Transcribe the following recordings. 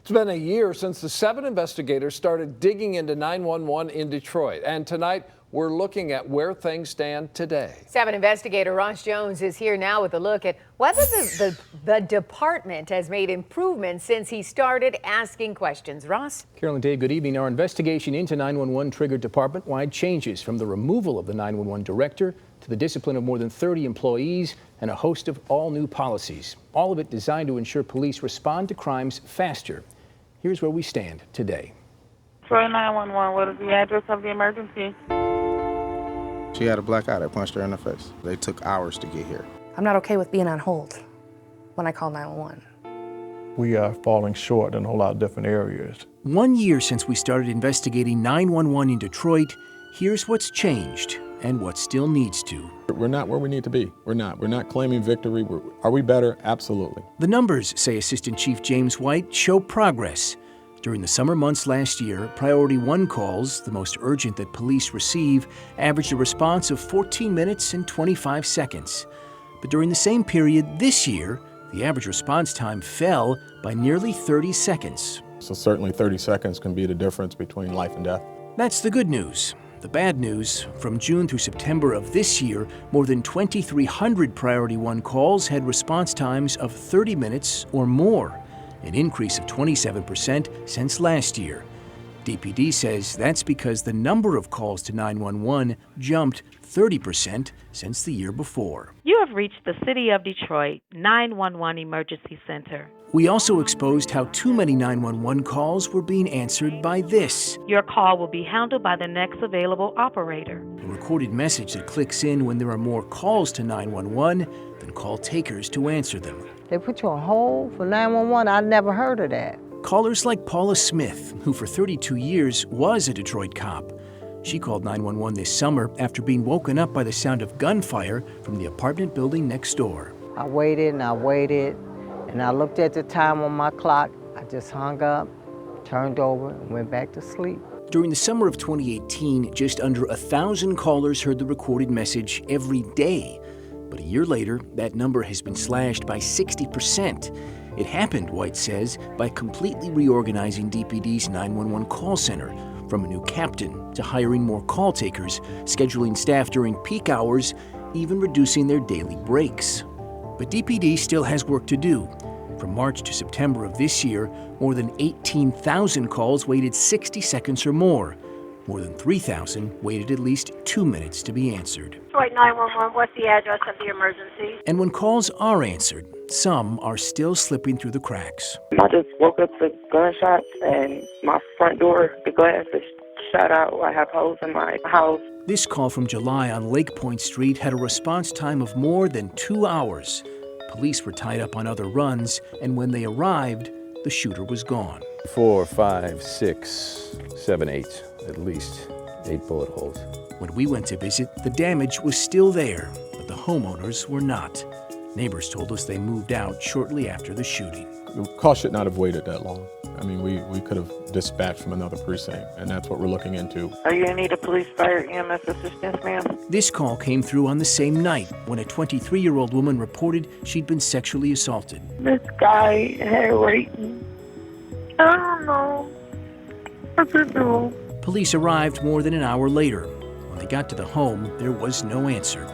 It's been a year since the 7 investigators started digging into 911 in Detroit. And tonight, we're looking at where things stand today. 7 investigator Ross Jones is here now with a look at whether the department has made improvements since he started asking questions. Ross? Carol and Dave, good evening. Our investigation into 911 triggered department-wide changes, from the removal of the 911 director to the discipline of more than 30 employees and a host of all new policies. All of it designed to ensure police respond to crimes faster. Here's where we stand today. Detroit 911, what is the address of the emergency? She had a black eye that punched her in the face. They took hours to get here. I'm not okay with being on hold when I call 911. We are falling short in a whole lot of different areas. 1 year since we started investigating 911 in Detroit, here's what's changed and what still needs to. We're not where we need to be. We're not claiming victory. Are we better? Absolutely. The numbers, say Assistant Chief James White, show progress. During the summer months last year, Priority 1 calls, the most urgent that police receive, averaged a response of 14 minutes and 25 seconds. But during the same period this year, the average response time fell by nearly 30 seconds. So certainly 30 seconds can be the difference between life and death. That's the good news. The bad news, from June through September of this year, more than 2,300 Priority 1 calls had response times of 30 minutes or more, an increase of 27% since last year. DPD says that's because the number of calls to 911 jumped 30% since the year before. You have reached the City of Detroit 911 Emergency Center. We also exposed how too many 911 calls were being answered by this. Your call will be handled by the next available operator. A recorded message that clicks in when there are more calls to 911 than call takers to answer them. They put you on hold for 911? I never heard of that. Callers like Paula Smith, who for 32 years was a Detroit cop. She called 911 this summer after being woken up by the sound of gunfire from the apartment building next door. I waited and I waited, and I looked at the time on my clock. I just hung up, turned over, and went back to sleep. During the summer of 2018, just under 1,000 callers heard the recorded message every day. But a year later, that number has been slashed by 60%. It happened, White says, by completely reorganizing DPD's 911 call center, from a new captain to hiring more call takers, scheduling staff during peak hours, even reducing their daily breaks. But DPD still has work to do. From March to September of this year, more than 18,000 calls waited 60 seconds or more. More than 3,000 waited at least 2 minutes to be answered. Detroit 911, what's the address of the emergency? And when calls are answered, some are still slipping through the cracks. I just woke up to gunshots and my front door, the glass is shot out. I have holes in my house. This call from July on Lake Point Street had a response time of more than 2 hours. Police were tied up on other runs, and when they arrived, the shooter was gone. 4, 5, 6, 7, 8, at least 8 bullet holes. When we went to visit, the damage was still there, but the homeowners were not. Neighbors told us they moved out shortly after the shooting. The call should not have waited that long. I mean, we could have dispatched from another precinct, and that's what we're looking into. Are you in need of police, fire, EMS assistance, ma'am? This call came through on the same night when a 23-year-old woman reported she'd been sexually assaulted. This guy had raped me. I don't know what to do. Police arrived more than an hour later. When they got to the home, there was no answer.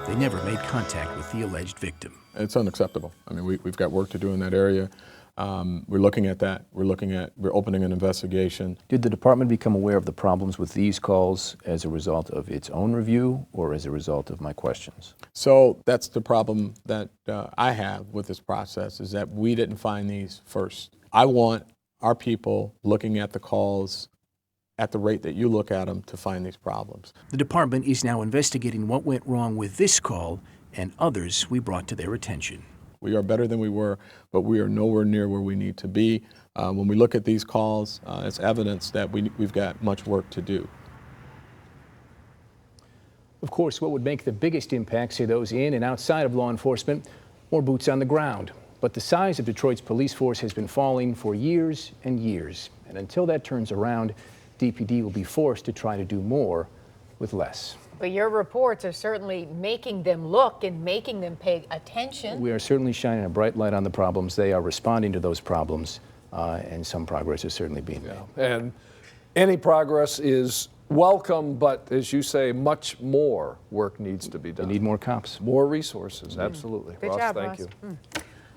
They never made contact with the alleged victim. It's unacceptable. I mean, we've got work to do in that area. We're looking at that. We're opening an investigation. Did the department become aware of the problems with these calls as a result of its own review or as a result of my questions? So that's the problem that I have with this process, is that we didn't find these first. I want our people looking at the calls at the rate that you look at them to find these problems. The department is now investigating what went wrong with this call and others we brought to their attention. We are better than we were, but we are nowhere near where we need to be. When we look at these calls, it's evidence that we've got much work to do. Of course, what would make the biggest impact, say those in and outside of law enforcement, more boots on the ground. But the size of Detroit's police force has been falling for years and years. And until that turns around, DPD will be forced to try to do more with less. But your reports are certainly making them look and making them pay attention. We are certainly shining a bright light on the problems. They are responding to those problems. and some progress is certainly being made. And any progress is welcome, but as you say, much more work needs to be done. We need more cops. More resources, absolutely. Good Ross, job, thank Ross. you.